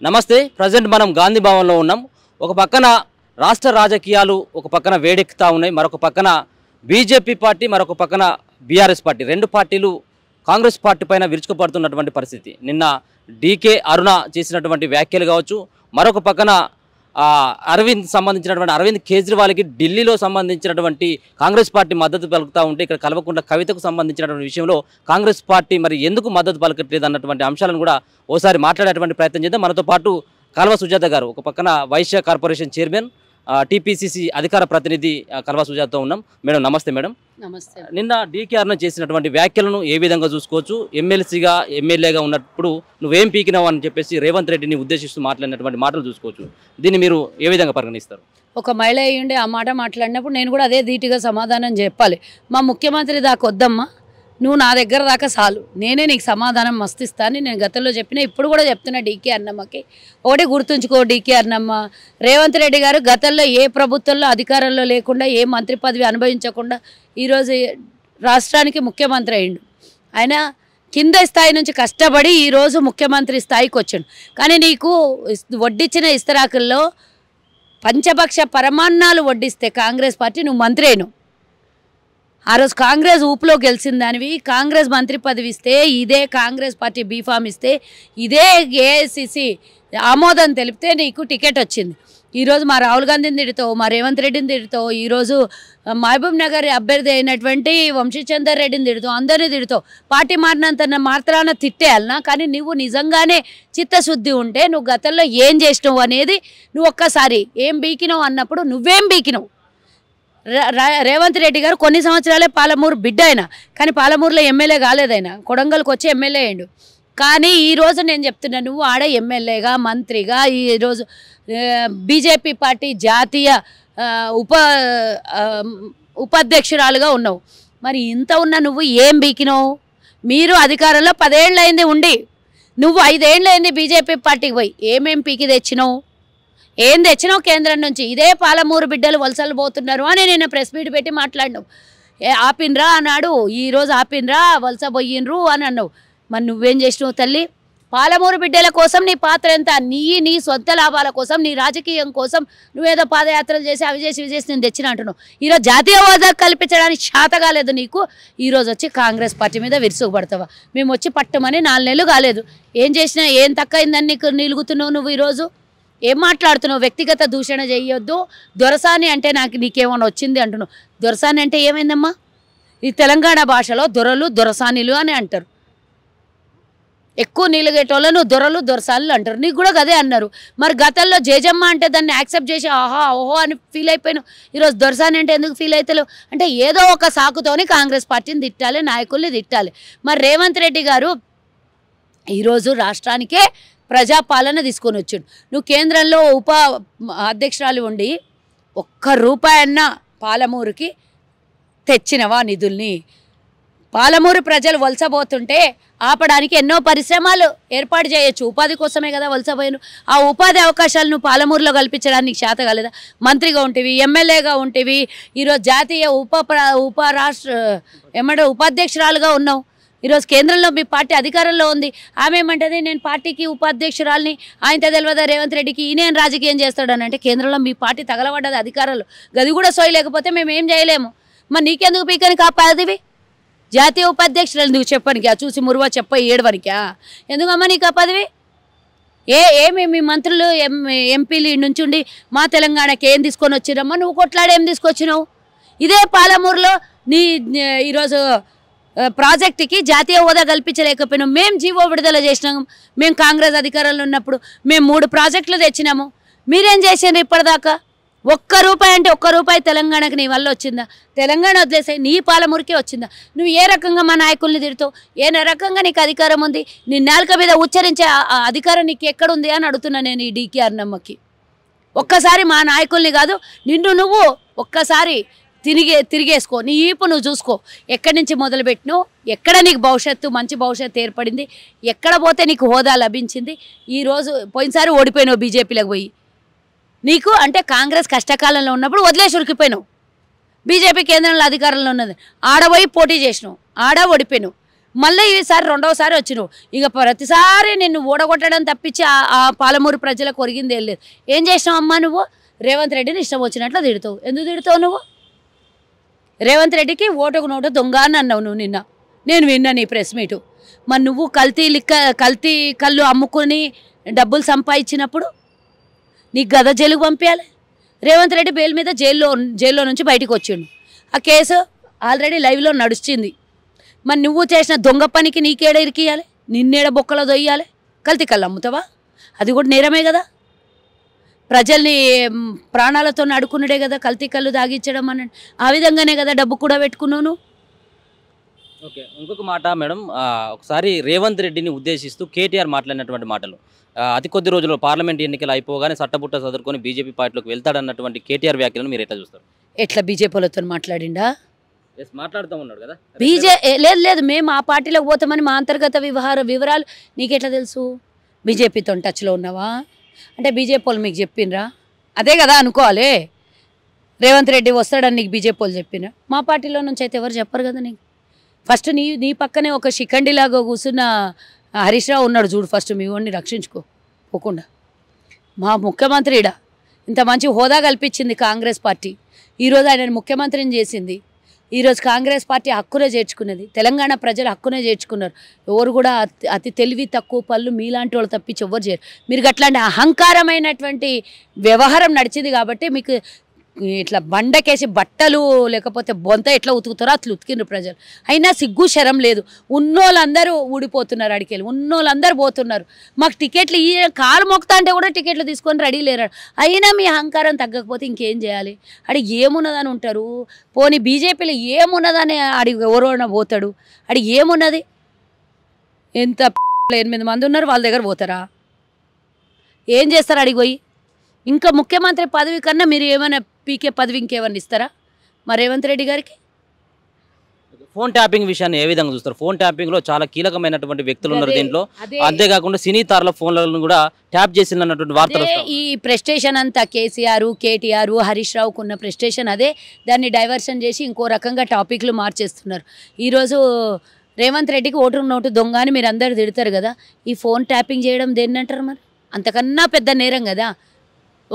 నమస్తే. ప్రజెంట్ మనం గాంధీ భవన్లో ఉన్నాం. ఒక పక్కన రాష్ట్ర రాజకీయాలు ఒక పక్కన వేడెక్కుతా ఉన్నాయి, మరొక పక్కన బీజేపీ పార్టీ, మరొక పక్కన బీఆర్ఎస్ పార్టీ, రెండు పార్టీలు కాంగ్రెస్ పార్టీ పైన విరుచుకుపడుతున్నటువంటి పరిస్థితి. నిన్న డీకే అరుణ చేసినటువంటి వ్యాఖ్యలు కావచ్చు, మరొక పక్కన అరవింద్ కేజ్రీవాల్కి ఢిల్లీలో సంబంధించినటువంటి కాంగ్రెస్ పార్టీ మద్దతు పలుకుతూ ఉంటే ఇక్కడ కల్వకుంట్ల కవితకు సంబంధించినటువంటి విషయంలో కాంగ్రెస్ పార్టీ మరి ఎందుకు మద్దతు పలకట్లేదు అన్నటువంటి అంశాలను కూడా ఓసారి మాట్లాడేటువంటి ప్రయత్నం చేద్దాం. మనతో పాటు కల్వ సుజాత గారు, ఒక పక్కన వైశ్య కార్పొరేషన్ చైర్మన్, టీపీసీసీ అధికార ప్రతినిధి కల్వ సుజాతతో ఉన్నాం. మేడం నమస్తే. మేడం నమస్తే. నిన్న డీకే అరుణ చేసినటువంటి వ్యాఖ్యలను ఏ విధంగా చూసుకోవచ్చు? ఎమ్మెల్సీగా ఎమ్మెల్యేగా ఉన్నప్పుడు నువ్వేం పీకినావు అని చెప్పేసి రేవంత్ రెడ్డిని ఉద్దేశిస్తూ మాట్లాడినటువంటి మాటలు చూసుకోవచ్చు. దీన్ని మీరు ఏ విధంగా పరిగణిస్తారు? ఒక మహిళ అయ్యుండి ఆ మాట మాట్లాడినప్పుడు నేను కూడా అదే ధీటుగా సమాధానం చెప్పాలి. మా ముఖ్యమంత్రి దాకా వద్దమ్మా, నువ్వు నా దగ్గర దాకా చాలు, నేనే నీకు సమాధానం మస్తిస్తాను. నేను గతంలో చెప్పిన, ఇప్పుడు కూడా చెప్తున్నా డీకే అన్నమ్మకి. ఒకటి గుర్తుంచుకో, డీకే అన్నమ్మ, రేవంత్ రెడ్డి గారు గతంలో ఏ ప్రభుత్వంలో అధికారంలో లేకుండా, ఏ మంత్రి పదవి అనుభవించకుండా ఈరోజు రాష్ట్రానికి ముఖ్యమంత్రి అయ్యిండు. ఆయన కింద స్థాయి నుంచి కష్టపడి ఈరోజు ముఖ్యమంత్రి స్థాయికి వచ్చాడు. కానీ నీకు వడ్డించిన ఇస్తరాకుల్లో పంచపక్ష పరమాన్నాలు వడ్డిస్తే కాంగ్రెస్ పార్టీ, నువ్వు మంత్రి అయినావు. ఆ రోజు కాంగ్రెస్ ఊపులో గెలిచిన దానివి, కాంగ్రెస్ మంత్రి పదవి ఇస్తే, ఇదే కాంగ్రెస్ పార్టీ బీఫామ్ ఇస్తే, ఇదే ఏఐసిసి ఆమోదం తెలిపితే నీకు టికెట్ వచ్చింది. ఈరోజు మా రాహుల్ గాంధీని తిడతావు, మా రేవంత్ రెడ్డిని తిడతావు, ఈరోజు మహబూబ్ నగర్ అభ్యర్థి అయినటువంటి వంశీచందర్ రెడ్డిని తిడతావు, అందరినీ తిడతావు. పార్టీ మారినంత మాత్రాన తిట్టేయాలనా? కానీ నువ్వు నిజంగానే చిత్తశుద్ధి ఉంటే నువ్వు గతంలో ఏం చేసినావు అనేది నువ్వు ఒక్కసారి ఏం బీకినావు అన్నప్పుడు నువ్వేం బీకినావు. రేవంత్ రెడ్డి గారు కొన్ని సంవత్సరాలే పాలమూరు బిడ్డ అయినా, కానీ పాలమూరులో ఎమ్మెల్యే కాలేదైనా, కొడంగల్కి వచ్చి ఎమ్మెల్యే అయ్యిండు. కానీ ఈరోజు నేను చెప్తున్నా, నువ్వు ఆడ ఎమ్మెల్యేగా, మంత్రిగా, ఈరోజు బీజేపీ పార్టీ జాతీయ ఉపాధ్యక్షురాలుగా ఉన్నావు. మరి ఇంత ఉన్న నువ్వు ఏం బీకినావు? మీరు అధికారంలో 10 ఏళ్ళు అయింది ఉండి, నువ్వు 5 ఏళ్ళు అయింది బీజేపీ పార్టీకి పోయి ఏమేం పీకి తెచ్చినావు? ఏం తెచ్చినావు కేంద్రం నుంచి? ఇదే పాలమూరు బిడ్డలు వలసలు పోతున్నారు అని నేను ప్రెస్ మీట్ పెట్టి మాట్లాడినావు. ఆపినరా అన్నాడు, ఈరోజు ఆపినరా, వలస పోయినరు అని అన్నావు. మరి నువ్వేం చేసినావు తల్లి? పాలమూరు బిడ్డల కోసం నీ పాత్ర ఎంత? నీ సొంత లాభాల కోసం, నీ రాజకీయం కోసం నువ్వేదో పాదయాత్రలు చేసి అవి చేసి నేను తెచ్చిన అంటున్నావు. ఈరోజు జాతీయ హోదా కల్పించడానికి శాత కాలేదు నీకు. ఈరోజు వచ్చి కాంగ్రెస్ పార్టీ మీద విరుసుకుపడతావా? మేము వచ్చి పట్టమని 4 నెలలు కాలేదు, ఏం చేసినా ఏం తక్కువైందని నీకు నిలుగుతున్నావు నువ్వు? ఈరోజు ఏం మాట్లాడుతున్నావు? వ్యక్తిగత దూషణ చేయొద్దు. దొరసాని అంటే నీకేమైనా వచ్చింది అంటున్నావు. దొరసాని అంటే ఏమైందమ్మా? ఈ తెలంగాణ భాషలో దొరలు దొరసానిలు అని అంటారు. ఎక్కువ నీళ్ళగేటోళ్ళను దొరలు దొరసానులు అంటారు. నీకు కూడా అదే అన్నారు. మరి గతంలో జేజమ్మ అంటే దాన్ని యాక్సెప్ట్ చేసి ఆహా ఓహో అని ఫీల్ అయిపోయాను. ఈరోజు దొరసాని అంటే ఎందుకు ఫీల్ అవుతావు? అంటే ఏదో ఒక సాకుతోని కాంగ్రెస్ పార్టీని తిట్టాలి, నాయకుల్ని తిట్టాలి. మరి రేవంత్ రెడ్డి గారు ఈరోజు రాష్ట్రానికే ప్రజాపాలన తీసుకొని వచ్చాడు. నువ్వు కేంద్రంలో ఉప అధ్యక్షురాలు ఉండి ₹1 పాలమూరుకి తెచ్చినవా నిధుల్ని? పాలమూరు ప్రజలు వలసపోతుంటే ఆపడానికి ఎన్నో పరిశ్రమలు ఏర్పాటు చేయొచ్చు, ఉపాధి కోసమే కదా వలసపోయాను. ఆ ఉపాధి అవకాశాలను పాలమూరులో కల్పించడానికి శాత కాలేదా? మంత్రిగా ఉంటేవి, ఎమ్మెల్యేగా ఉంటేవి, ఈరోజు జాతీయ ఉపాధ్యక్షురాలుగా ఉన్నావు. ఈరోజు కేంద్రంలో మీ పార్టీ అధికారంలో ఉంది. ఆమె ఏమంటుంది, నేను పార్టీకి ఉపాధ్యక్షురాలని, ఆయనతో తెలియదా రేవంత్ రెడ్డికి, ఈయన రాజకీయం చేస్తాడని. అంటే కేంద్రంలో మీ పార్టీ తగలబడ్డది అధికారంలో, గది కూడా సోయలేకపోతే మేము ఏం చేయలేము. మరి నీకెందుకు పీకని కాపాదివి? జాతీయ ఉపాధ్యక్షురాలు నువ్వు చెప్పనికా, చూసి మురువా చెప్ప ఏడవనికా? ఎందుకమ్మా నీకు ఆ పదవి? ఏమి మీ మంత్రులు ఎంపీలు నుంచి ఉండి మా తెలంగాణకి ఏం తీసుకొని వచ్చిరమ్మా? నువ్వు కొట్లాడేం తీసుకొచ్చినావు? ఇదే పాలమూరులో నీ ఈరోజు ప్రాజెక్టుకి జాతీయ హోదా కల్పించలేకపోయినాం. మేము జీవో విడుదల చేసినాము. మేము కాంగ్రెస్ అధికారంలో ఉన్నప్పుడు మేము 3 ప్రాజెక్టులు తెచ్చినాము. మీరేం చేసారు ఇప్పటిదాకా? ₹1 అంటే ₹1 తెలంగాణకి నీ వల్ల వచ్చిందా? తెలంగాణ వదిలేసే నీ పాలమూరుకే వచ్చిందా? నువ్వు ఏ రకంగా మా నాయకుల్ని తిడతావు? ఏ రకంగా నీకు అధికారం ఉంది? నీ నాలుక మీద ఉచ్చరించే అధికారం నీకు ఎక్కడుంది అని అడుగుతున్నా నేను ఈ డీకే అరుణమ్మకి. ఒక్కసారి మా నాయకుల్ని కాదు, నిన్ను నువ్వు ఒక్కసారి తిరిగేసుకో. నీ ఈపు నువ్వు చూసుకో. ఎక్కడి నుంచి మొదలుపెట్టినావు? ఎక్కడ నీకు మంచి భవిష్యత్తు ఏర్పడింది? ఎక్కడ పోతే నీకు హోదా లభించింది? ఈరోజు పోయినసారి ఓడిపోయినావు బీజేపీలకు పోయి. నీకు అంటే కాంగ్రెస్ కష్టకాలంలో ఉన్నప్పుడు వదిలేసి ఉరికిపోయినావు. బీజేపీ కేంద్రంలో అధికారంలో ఉన్నది, ఆడపోయి పోటీ చేసినావు, ఆడ ఓడిపోయినావు. మళ్ళీ ఈసారి రెండవసారి వచ్చినావు. ఇక ప్రతిసారి నిన్ను ఓడగొట్టడం తప్పించి ఆ పాలమూరు ప్రజలకు ఒరిగింది ఏం లేదు. ఏం చేసినావు అమ్మా నువ్వు? రేవంత్ రెడ్డిని ఇష్టం వచ్చినట్లు తిడతావు. ఎందుకు తిడతావు నువ్వు? రేవంత్ రెడ్డికి ఓటుకు నోటు దొంగ అని అన్నావు నువ్వు నిన్న. నేను విన్నా నీ ప్రెస్ మీటు. మరి నువ్వు కల్తీ కళ్ళు అమ్ముకొని డబ్బులు సంపాదించినప్పుడు నీకు గద జైలుకు పంపించాలి. రేవంత్ రెడ్డి బెయిల్ మీద జైల్లో నుంచి బయటకు వచ్చిండు. ఆ కేసు ఆల్రెడీ లైవ్లో నడుస్తుంది. మరి నువ్వు చేసిన దొంగ పనికి నీకేడ ఇరికియాలి? నిన్నేడ బొక్కలో దొయ్యాలి? కల్తీ కళ్ళు అమ్ముతావా? అది కూడా నేరమే కదా. ప్రజల్ని ప్రాణాలతో అడుకున్నాడే కదా కల్తీ కళ్ళు తాగించడం అని. ఆ విధంగానే కదా డబ్బు కూడా పెట్టుకున్నాను. ఓకే, ఇంకొక మాట మేడం, ఒకసారి రేవంత్ రెడ్డిని ఉద్దేశిస్తూ కేటీఆర్ మాట్లాడినటువంటి మాటలు, అతి కొద్ది రోజుల్లో పార్లమెంట్ ఎన్నికలు అయిపోగానే చట్టపుట్ట చదువుకొని బీజేపీ పార్టీలోకి వెళ్తాడన్నటువంటి కేటీఆర్ వ్యాఖ్యలను మీరు ఎట్లా చూస్తారు? ఎట్లా బీజేపీలతో మాట్లాడిండా? మాట్లాడుతూ ఉన్నాడు కదా. లేదు మేము ఆ పార్టీలోకి పోతామని మా అంతర్గత వివరాలు నీకెట్లా తెలుసు? బీజేపీతో టచ్లో ఉన్నావా అంటే బీజేపీ వాళ్ళు మీకు చెప్పిండ్రా? అదే కదా అనుకోవాలి. రేవంత్ రెడ్డి వస్తాడని నీకు బీజేపీ వాళ్ళు చెప్పినా? మా పార్టీలో నుంచి అయితే ఎవరు చెప్పరు కదా నీకు. ఫస్ట్ నీ పక్కనే ఒక శిఖండిలాగా కూర్చున్న హరీష్ రావు ఉన్నాడు చూడు. ఫస్ట్ మీ వాడిని రక్షించుకో పోకుండా. మా ముఖ్యమంత్రి ఈడ ఇంత మంచి హోదా కల్పించింది కాంగ్రెస్ పార్టీ. ఈరోజు ఆయనను ముఖ్యమంత్రిని చేసింది. ఈరోజు కాంగ్రెస్ పార్టీ హక్కునే చేర్చుకున్నది. తెలంగాణ ప్రజలు హక్కునే చేర్చుకున్నారు. ఎవరు కూడా అతి తెలివి తక్కువ పనులు మీలాంటి వాళ్ళు తప్పించి ఎవరు చేయరు. మీరు అట్లాంటి అహంకారమైనటువంటి వ్యవహారం నడిచింది కాబట్టి మీకు ఇట్లా బండకేసి బట్టలు లేకపోతే బొంత ఎట్లా ఉతుకుతారో అట్లా ఉతికిండ్రు ప్రజలు. అయినా సిగ్గు శరం లేదు. ఉన్నోళ్ళందరూ ఊడిపోతున్నారు, అడికెళ్ళి ఉన్నోళ్ళందరూ పోతున్నారు. మాకు టికెట్లు కాలు మొక్తా అంటే కూడా టికెట్లు తీసుకొని రెడీ లేరు. అయినా మీ అహంకారం తగ్గకపోతే ఇంకేం చేయాలి? అడిగి ఏమున్నదని ఉంటారు. పోనీ బీజేపీలో ఏమున్నదని అడిగి ఎవరైనా పోతాడు. అడిగి ఏమున్నది? ఎంత 8 మంది ఉన్నారు, వాళ్ళ దగ్గర పోతారా? ఏం చేస్తారు అడిగి పోయి? ఇంకా ముఖ్యమంత్రి పదవి కన్నా మీరు ఏమైనా పీకే పదవి ఇంకేమన్నా ఇస్తారా మా రేవంత్ రెడ్డి గారికి? ఫోన్ ట్యాపింగ్ విషయాన్ని ఏ విధంగా చూస్తారు? ఫోన్ ట్యాపింగ్ లో చాలా కీలకమైనటువంటి వ్యక్తులు ఉన్నారు దీంట్లో. అంతేకాకుండా సినీ తారల ఫోన్లను కూడా ట్యాప్ చేసినటువంటి వార్తలు. ఈ ప్రెస్టేషన్ అంతా కేటీఆర్ హరీష్ రావుకు ఉన్న ప్రెస్టేషన్ అదే. దాన్ని డైవర్షన్ చేసి ఇంకో రకంగా టాపిక్లు మార్చేస్తున్నారు. ఈరోజు రేవంత్ రెడ్డికి ఓటు నోటు దొంగ అని మీరు అందరు తిడతారు కదా. ఈ ఫోన్ ట్యాపింగ్ చేయడం దేన్ని అంటారు మరి? అంతకన్నా పెద్ద నేరం కదా.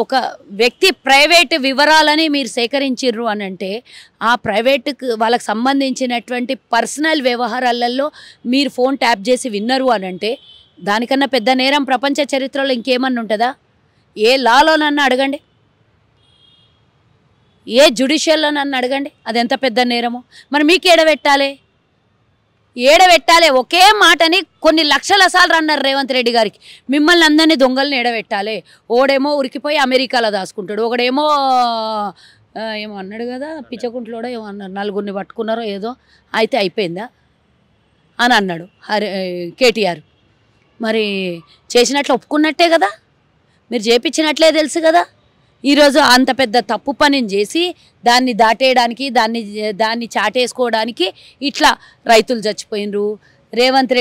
ఒక వ్యక్తి ప్రైవేటు వివరాలని మీరు సేకరించిర్రు అని అంటే ఆ ప్రైవేటుకు వాళ్ళకి సంబంధించినటువంటి పర్సనల్ వ్యవహారాలలో మీరు ఫోన్ ట్యాప్ చేసి విన్నరు అని అంటే దానికన్నా పెద్ద నేరం ప్రపంచ చరిత్రలో ఇంకేమన్నా ఉంటుందా? ఏ లాలోనన్నా అడగండి, ఏ జ్యుడిషియల్లోనన్నా అడగండి, అది ఎంత పెద్ద నేరమో. మరి మీకు ఏడబెట్టాలి ఒకే మాటని కొన్ని లక్షల సార్లు అన్నారు రేవంత్ రెడ్డి గారికి. మిమ్మల్ని అందరినీ దొంగల్ని ఏడబెట్టాలి. ఓడేమో ఉరికిపోయి అమెరికాలో దాచుకుంటాడు, ఒకడేమో ఏమో అన్నాడు కదా పిచ్చకుంట్లోడో ఏమో అన్నారు, 4గురిని పట్టుకున్నారో ఏదో అయితే అయిపోయిందా అని అన్నాడు కేటీఆర్. మరి చేసినట్లు ఒప్పుకున్నట్టే కదా, మీరు చేపించినట్లే తెలుసు కదా. ఈరోజు అంత పెద్ద తప్పు పనిని చేసి దాన్ని దాటేయడానికి దాన్ని చాటేసుకోవడానికి ఇట్లా రైతులు చచ్చిపోయినరు. రేవంత్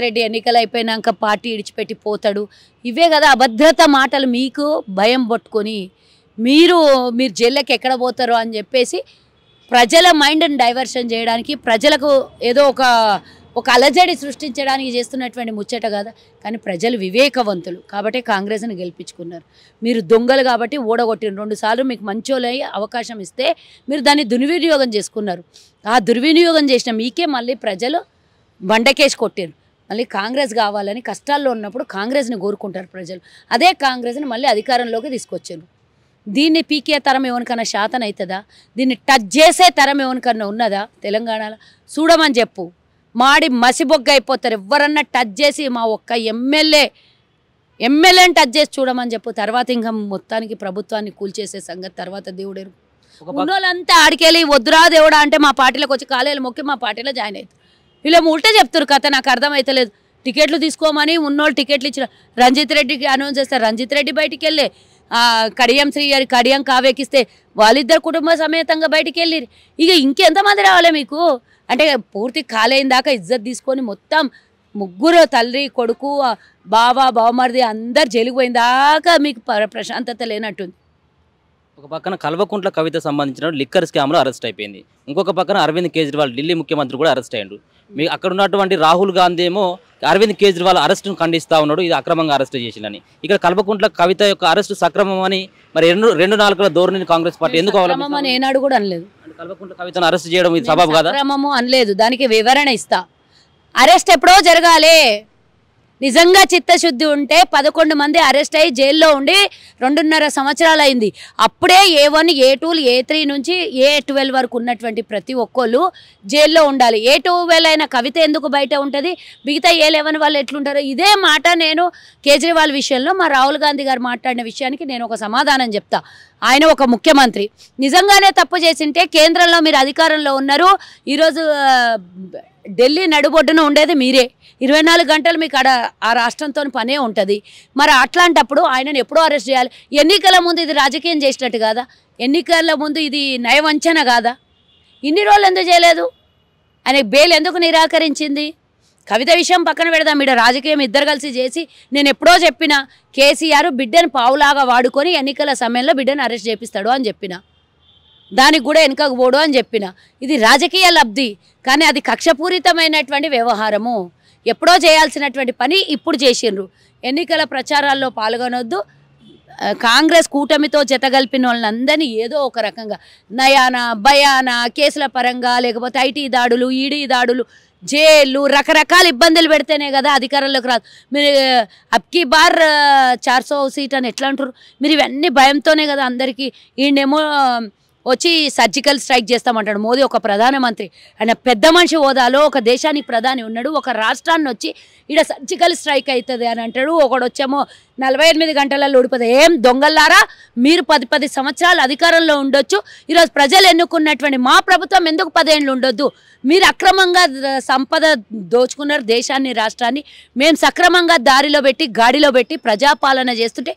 రెడ్డి ఎన్నికలు అయిపోయినాక పార్టీ ఇడిచిపెట్టి పోతాడు. ఇవే కదా అభద్రత మాటలు. మీకు భయం పట్టుకొని మీరు జైల్లోకి ఎక్కడ పోతారో అని చెప్పేసి ప్రజల మైండ్ని డైవర్షన్ చేయడానికి, ప్రజలకు ఏదో ఒక అలజడి సృష్టించడానికి చేస్తున్నటువంటి ముచ్చట కదా. కానీ ప్రజలు వివేకవంతులు కాబట్టి కాంగ్రెస్ని గెలిపించుకున్నారు. మీరు దొంగలు కాబట్టి ఓడగొట్టిన 2 సార్లు మీకు మంచోళ్ళై అవకాశం ఇస్తే మీరు దాన్ని దుర్వినియోగం చేసుకున్నారు. ఆ దుర్వినియోగం చేసిన మీకే మళ్ళీ ప్రజలు బండకేసి కొట్టారు. మళ్ళీ కాంగ్రెస్ కావాలని కష్టాల్లో ఉన్నప్పుడు కాంగ్రెస్ని కోరుకుంటారు ప్రజలు. అదే కాంగ్రెస్ని మళ్ళీ అధికారంలోకి తీసుకొచ్చారు. దీన్ని పీకే తరం ఎవరికన్నా శాతం అవుతుందా? దీన్ని టచ్ చేసే తరం ఎవరికన్నా ఉన్నదా తెలంగాణలో? చూడమని చెప్పు, మాడి మసిబొగ్గ అయిపోతారు. ఎవరన్నా టచ్ చేసి మా ఒక్క ఎమ్మెల్యేని టచ్ చేసి చూడమని చెప్పు. తర్వాత ఇంకా మొత్తానికి ప్రభుత్వాన్ని కూల్చేసే సంగతి తర్వాత దేవుడేరు. ఉన్నోళ్ళంతా ఆడికెళ్ళి వద్దురా దేవుడా అంటే మా పార్టీలోకి వచ్చి కాలేలు మొక్కి మా పార్టీలో జాయిన్ అవుతారు. వీళ్ళు ఉల్టా చెప్తారు కథ. నాకు అర్థమవుతలేదు. టికెట్లు తీసుకోమని ఉన్నోళ్ళు టికెట్లు ఇచ్చిన రంజిత్ రెడ్డికి అనౌన్స్ చేస్తారు. రంజిత్ రెడ్డి బయటికి వెళ్ళి కడియం శ్రీ గారి కడియం కావేకిస్తే వాళ్ళిద్దరు కుటుంబ సమేతంగా బయటికి వెళ్ళిరు. ఇక ఇంకెంతమంది రావాలి మీకు అంటే పూర్తి కాలేయిన దాకా ఇజ్జత్ తీసుకొని మొత్తం ముగ్గురు తల్లి కొడుకు బావమరిది అందరు జైలుకు పోయిన దాకా మీకు ప్రశాంతత లేనట్టుంది. ఒక పక్కన కల్వకుంట్ల కవిత సంబంధించిన లిక్కర్ స్కామ్లో అరెస్ట్ అయిపోయింది. ఇంకొక పక్కన అరవింద్ కేజ్రీవాల్ ఢిల్లీ ముఖ్యమంత్రి కూడా అరెస్ట్ అయ్యాడు. మీ అక్కడ ఉన్నటువంటి రాహుల్ గాంధీ ఏమో అరవింద్ కేజ్రీవాల్ అరెస్టును ఖండిస్తూ ఉన్నాడు, ఇది అక్రమంగా అరెస్ట్ చేసిందని. ఇక్కడ కల్వకుంట్ల కవిత యొక్క అరెస్టు సక్రమం అని మరి రెండు నాలుగుల ధోరణిని కాంగ్రెస్ పార్టీ ఎందుకు అవలంబించింది? ఏనాడు కూడా అనలేదు. కల్వకుంట్ల కవితను అరెస్ట్ చేయడం ఇది సబబు కాదా? అక్రమము అనలేదు, దానికి వివరణ ఇస్తా. అరెస్ట్ ఎప్పుడో జరగాలి. నిజంగా చిత్తశుద్ధి ఉంటే 11 మంది అరెస్ట్ అయ్యి జైల్లో ఉండి 2.5 సంవత్సరాలు అయింది. అప్పుడే A1, A2, A3 నుంచి A12 వరకు ఉన్నటువంటి ప్రతి ఒక్కళ్ళు జైల్లో ఉండాలి. A12 అయిన కవిత ఎందుకు బయట ఉంటుంది? మిగతా A11 వాళ్ళు ఎట్లుంటారు? ఇదే మాట నేను కేజ్రీవాల్ విషయంలో మా రాహుల్ గాంధీ గారు మాట్లాడిన విషయానికి నేను ఒక సమాధానం చెప్తా. ఆయన ఒక ముఖ్యమంత్రి నిజంగానే తప్పు చేసింటే కేంద్రంలో మీరు అధికారంలో ఉన్నారు. ఈరోజు ఢిల్లీ నడుబొడ్డున ఉండేది మీరే. 24 గంటలు మీకు ఆ రాష్ట్రంతో పనే ఉంటుంది. మరి అట్లాంటప్పుడు ఆయనను ఎప్పుడో అరెస్ట్ చేయాలి? ఎన్నికల ముందు ఇది రాజకీయం చేసినట్టు కాదా? ఎన్నికల ముందు ఇది నయవంచన కాదా? ఇన్ని రోజులు ఎందుకు చేయలేదు? ఆయన బెయిల్ ఎందుకు నిరాకరించింది? కవిత విషయం పక్కన పెడదాం, ఇక్కడ రాజకీయం ఇద్దరు కలిసి చేసి నేను ఎప్పుడో చెప్పిన కేసీఆర్ బిడ్డను పావులాగా వాడుకొని ఎన్నికల సమయంలో బిడ్డను అరెస్ట్ చేపిస్తాడు అని చెప్పిన, దానికి కూడా వెనుకకు పోడు అని చెప్పిన. ఇది రాజకీయ లబ్ధి, కానీ అది కక్షపూరితమైనటువంటి వ్యవహారము. ఎప్పుడో చేయాల్సినటువంటి పని ఇప్పుడు చేసిండ్రు. ఎన్నికల ప్రచారాల్లో పాల్గొనొద్దు. కాంగ్రెస్ కూటమితో జతగలిపిన వాళ్ళందరినీ ఏదో ఒక రకంగా నయానా భయానా కేసుల పరంగా, లేకపోతే ఐటీ దాడులు, ఈడీ దాడులు, జైళ్ళు, రకరకాల ఇబ్బందులు పెడితేనే కదా అధికారంలోకి రాదు. మీరు అబ్కి బార్ 400 సీట్ అని ఎట్లా అంటారు? మీరు ఇవన్నీ భయంతోనే కదా అందరికీ. ఈయనేమో వచ్చి సర్జికల్ స్ట్రైక్ చేస్తామంటాడు మోదీ, ఒక ప్రధానమంత్రి. ఆయన పెద్ద మనిషి హోదాలో ఒక దేశానికి ప్రధాని ఉన్నాడు. ఒక రాష్ట్రాన్ని వచ్చి ఇక్కడ సర్జికల్ స్ట్రైక్ అవుతుంది అని అంటాడు. ఒకడు వచ్చేమో 48 గంటలలో ఊడిపోతుంది. ఏం దొంగల్లారా, మీరు 10 సంవత్సరాలు అధికారంలో ఉండొచ్చు. ఈరోజు ప్రజలు ఎన్నుకున్నటువంటి మా ప్రభుత్వం ఎందుకు 10 ఏళ్ళు ఉండొద్దు? మీరు అక్రమంగా సంపద దోచుకున్నారు దేశాన్ని, రాష్ట్రాన్ని. మేము సక్రమంగా దారిలో పెట్టి గాడిలో పెట్టి ప్రజాపాలన చేస్తుంటే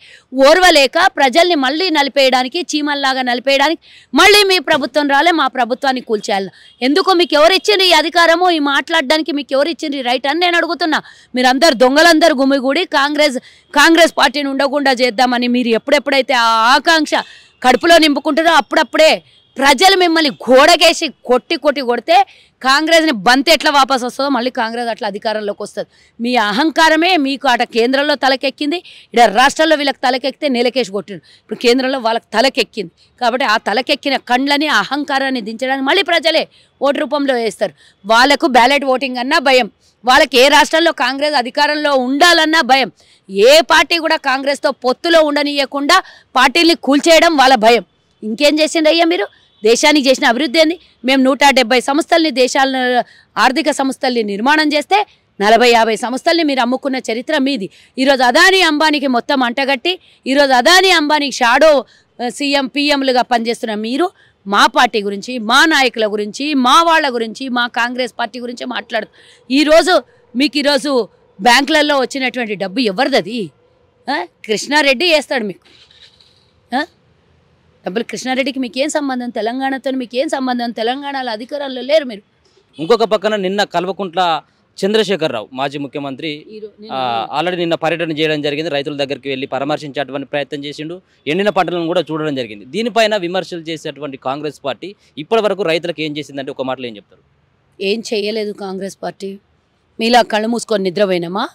ఓర్వలేక ప్రజల్ని మళ్ళీ నలిపేయడానికి, చీమల్లాగా నలిపేయడానికి మళ్ళీ మీ ప్రభుత్వం రాలే, మా ప్రభుత్వాన్ని కూల్చేయాలి. ఎందుకు? మీకు ఎవరిచ్చిండ్రు ఈ అధికారము? ఈ మాట్లాడడానికి మీకు ఎవరిచ్చిండ్రు ఈ రైట్ అని నేను అడుగుతున్నా. మీరందరూ దొంగలందరూ గుమిగూడి కాంగ్రెస్ పార్టీని ఉండకుండా చేద్దామని మీరు ఎప్పుడెప్పుడైతే ఆ ఆకాంక్ష కడుపులో నింపుకుంటారో అప్పుడప్పుడే ప్రజలు మిమ్మల్ని గోడకేసి కొడితే కాంగ్రెస్ని బంతి ఎట్లా వాపసు వస్తుందో మళ్ళీ కాంగ్రెస్ అట్లా అధికారంలోకి వస్తుంది. మీ అహంకారమే మీకు అట కేంద్రంలో తలకెక్కింది, ఇక్కడ రాష్ట్రాల్లో వీళ్ళకి తలకెక్కితే నీలకేసి కొట్టిండు. ఇప్పుడు కేంద్రంలో వాళ్ళకి తలకెక్కింది కాబట్టి ఆ తలకెక్కిన కండ్లని అహంకారాన్ని దించడానికి మళ్ళీ ప్రజలే ఓటు రూపంలో వేస్తారు. వాళ్ళకు బ్యాలెట్ ఓటింగ్ అన్నా భయం, వాళ్ళకి ఏ రాష్ట్రంలో కాంగ్రెస్ అధికారంలో ఉండాలన్నా భయం. ఏ పార్టీ కూడా కాంగ్రెస్తో పొత్తులో ఉండనీయకుండా పార్టీని కూల్చేయడం వాళ్ళ భయం. ఇంకేం చేసిండు అయ్యా మీరు? దేశానికి చేసిన అభివృద్ధి ఏంది? మేము 170 సంస్థల్ని, దేశాల ఆర్థిక సంస్థల్ని నిర్మాణం చేస్తే 40-50 సంస్థల్ని మీరు అమ్ముకున్న చరిత్ర మీది. ఈరోజు అదానీ అంబానీకి మొత్తం అంటగట్టి ఈరోజు అదానీ అంబానీకి షాడో సీఎం పిఎంలుగా పనిచేస్తున్న మీరు మా పార్టీ గురించి, మా నాయకుల గురించి, మా వాళ్ళ గురించి, మా కాంగ్రెస్ పార్టీ గురించి మాట్లాడుతూ ఈరోజు బ్యాంకులలో వచ్చినటువంటి డబ్బు ఎవరిది? కృష్ణారెడ్డి వేస్తాడు మీకు డబ్బులు. కృష్ణారెడ్డికి మీకేం సంబంధం? తెలంగాణతో మీకేం సంబంధం? తెలంగాణలో అధికారంలో లేరు మీరు. ఇంకొక పక్కన నిన్న కల్వకుంట్ల చంద్రశేఖరరావు మాజీ ముఖ్యమంత్రి ఆల్రెడీ నిన్న పర్యటన చేయడం జరిగింది. రైతుల దగ్గరికి వెళ్ళి పరామర్శించేటువంటి ప్రయత్నం చేసిండు. ఎండిన పంటలను కూడా చూడడం జరిగింది. దీనిపైన విమర్శలు చేసేటువంటి కాంగ్రెస్ పార్టీ ఇప్పటి వరకు రైతులకు ఏం చేసిందంటే ఒక మాటలో ఏం చెప్తారు? ఏం చేయలేదు కాంగ్రెస్ పార్టీ. మీలా కళ్ళు మూసుకొని నిద్రపోయినామా?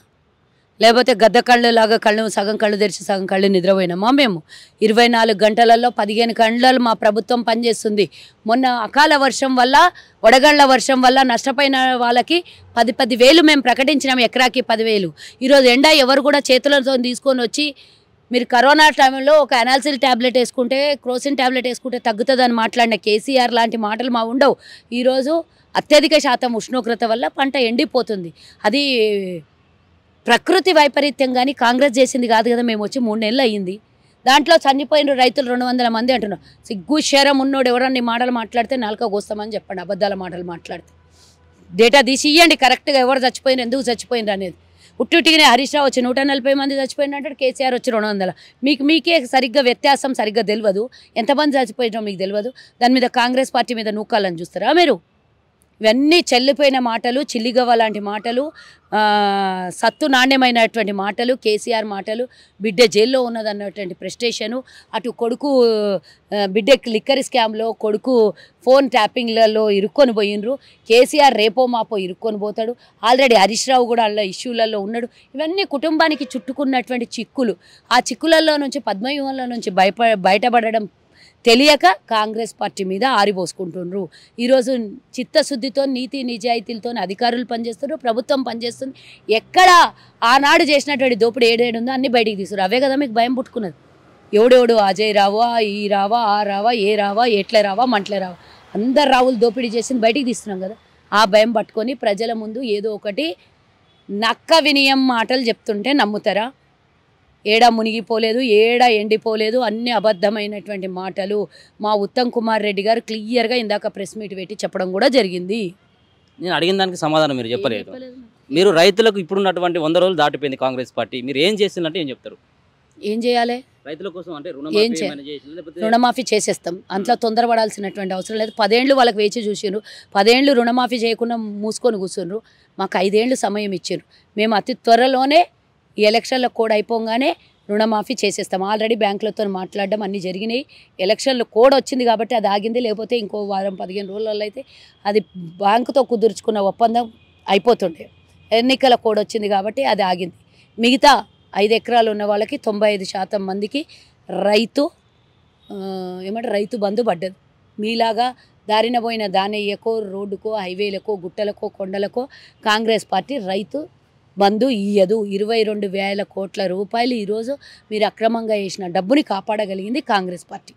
లేకపోతే గద్ద కళ్ళు లాగా సగం కళ్ళు తెరిచి సగం కళ్ళు నిద్రపోయినామా? మేము 24 గంటలలో 15 గంటలు మా ప్రభుత్వం పనిచేస్తుంది. మొన్న అకాల వర్షం వల్ల, వడగళ్ల వర్షం వల్ల నష్టపోయిన వాళ్ళకి 10 వేలు మేము ప్రకటించినాం, ఎకరాకి 10,000. ఈరోజు ఎండ ఎవరు కూడా చేతులతో తీసుకొని వచ్చి మీరు కరోనా టైంలో ఒక అనాల్సిల్ ట్యాబ్లెట్ వేసుకుంటే, క్రోసిన్ ట్యాబ్లెట్ వేసుకుంటే తగ్గుతుందని మాట్లాడిన కేసీఆర్ లాంటి మాటలు మా ఉండవు. ఈరోజు అత్యధిక శాతం ఉష్ణోగ్రత వల్ల పంట ఎండిపోతుంది. అది ప్రకృతి వైపరీత్యం కానీ కాంగ్రెస్ చేసింది కాదు కదా. మేము వచ్చి 3 నెలలు అయ్యింది. దాంట్లో చనిపోయిన రైతులు 200 మంది అంటున్నారు. సిగ్గు శరం ఉన్నోడు ఎవరన్నా ఈ మాటలు మాట్లాడితే నాలుక కోస్తామని చెప్పండి. అబద్ధాల మాటలు మాట్లాడితే డేటా తీసి ఇవ్వండి కరెక్ట్గా, ఎవరు చచ్చిపోయినారు, ఎందుకు చచ్చిపోయినారు అనేది. ఉట్టిగానే హరీష్ రావు వచ్చి 140 మంది చచ్చిపోయిన అంటాడు, కేసీఆర్ వచ్చి 200. మీకే సరిగ్గా వ్యత్యాసం సరిగ్గా తెలియదు. ఎంతమంది చచ్చిపోయినారో మీకు తెలియదు. దాని మీద కాంగ్రెస్ పార్టీ మీద నూకాలని చూస్తారా మీరు? ఇవన్నీ చెల్లిపోయిన మాటలు, చిల్లిగవ్వ లాంటి మాటలు, సత్తు నాణ్యమైనటువంటి మాటలు, కేసీఆర్ మాటలు, బిడ్డ జైల్లో ఉన్నదన్నటువంటి ప్రెస్టేషను, అటు కొడుకు బిడ్డకి లిక్కర్ స్కామ్లో కొడుకు ఫోన్ ట్యాపింగ్లలో ఇరుక్కొని పోయినరు, కేసీఆర్ రేపో మాపో ఇరుక్కొని పోతాడు, ఆల్రెడీ హరీష్ రావు కూడా అలా ఇష్యూలలో ఉన్నాడు. ఇవన్నీ కుటుంబానికి చుట్టుకున్నటువంటి చిక్కులు. ఆ చిక్కులలో నుంచి పద్మవ్యూహంలో నుంచి బయటపడడం తెలియక కాంగ్రెస్ పార్టీ మీద ఆరిపోసుకుంటుండ్రు. ఈరోజు చిత్తశుద్ధితో, నీతి నిజాయితీలతో అధికారులు పనిచేస్తున్నారు, ప్రభుత్వం పనిచేస్తుంది. ఎక్కడ ఆనాడు చేసినటువంటి దోపిడీ ఏడేడుందో అన్నీ బయటికి తీసుకురు. అవే కదా మీకు భయం పుట్టుకున్నది. ఎవడెవడు అజయ్ రావా, ఈ రావా, ఆ రావా, ఏ రావా, ఎట్లే రావా, మంటలే రావా, అందరు రావులు దోపిడీ చేసింది బయటికి తీస్తున్నాం కదా. ఆ భయం పట్టుకొని ప్రజల ముందు ఏదో ఒకటి నక్క వినియం మాటలు చెప్తుంటే నమ్ముతారా? ఏడా మునిగిపోలేదు, ఏడా ఎండిపోలేదు, అన్ని అబద్ధమైనటువంటి మాటలు. మా ఉత్తమ్ కుమార్ రెడ్డి గారు క్లియర్గా ఇందాక ప్రెస్ మీట్ పెట్టి చెప్పడం కూడా జరిగింది. నేను అడిగిన దానికి సమాధానం మీరు చెప్పలేదు. మీరు రైతులకు ఇప్పుడున్నటువంటి 100 రోజులు దాటిపోయింది కాంగ్రెస్ పార్టీ, మీరు ఏం చేసిందంటే ఏం చెప్తారు? ఏం చేయాలి? రైతుల కోసం అంటే రుణమాఫీ చేసేస్తాం. అంట్లో తొందరపడాల్సినటువంటి అవసరం లేదు. 10 ఏళ్ళు వాళ్ళకి వేచి చూసిండ్రు. 10 ఏళ్ళు రుణమాఫీ చేయకుండా మూసుకొని కూర్చుండ్రు. మాకు 5 ఏళ్ళు సమయం ఇచ్చిండ్రు. మేము అతి త్వరలోనే ఈ ఎలక్షన్ల కోడ్ అయిపోగానే రుణమాఫీ చేసేస్తాం. ఆల్రెడీ బ్యాంకులతో మాట్లాడడం అన్నీ జరిగినాయి. ఎలక్షన్లు కోడ్ వచ్చింది కాబట్టి అది ఆగింది. లేకపోతే ఇంకో వారం 15 రోజులలో అయితే అది బ్యాంకుతో కుదుర్చుకున్న ఒప్పందం అయిపోతుండే. ఎన్నికల కోడ్ వచ్చింది కాబట్టి అది ఆగింది. మిగతా 5 ఎకరాలు ఉన్న వాళ్ళకి 95% మందికి రైతు బంధు పడ్డది. మీలాగా దారిన పోయిన దానయ్యకో, రోడ్డుకో, హైవేలకో, గుట్టలకో, కొండలకో కాంగ్రెస్ పార్టీ రైతు బంధు ఇయ్యదు. 22,000 కోట్ల రూపాయలు ఈరోజు మీరు అక్రమంగా వేసిన డబ్బుని కాపాడగలిగింది కాంగ్రెస్ పార్టీ.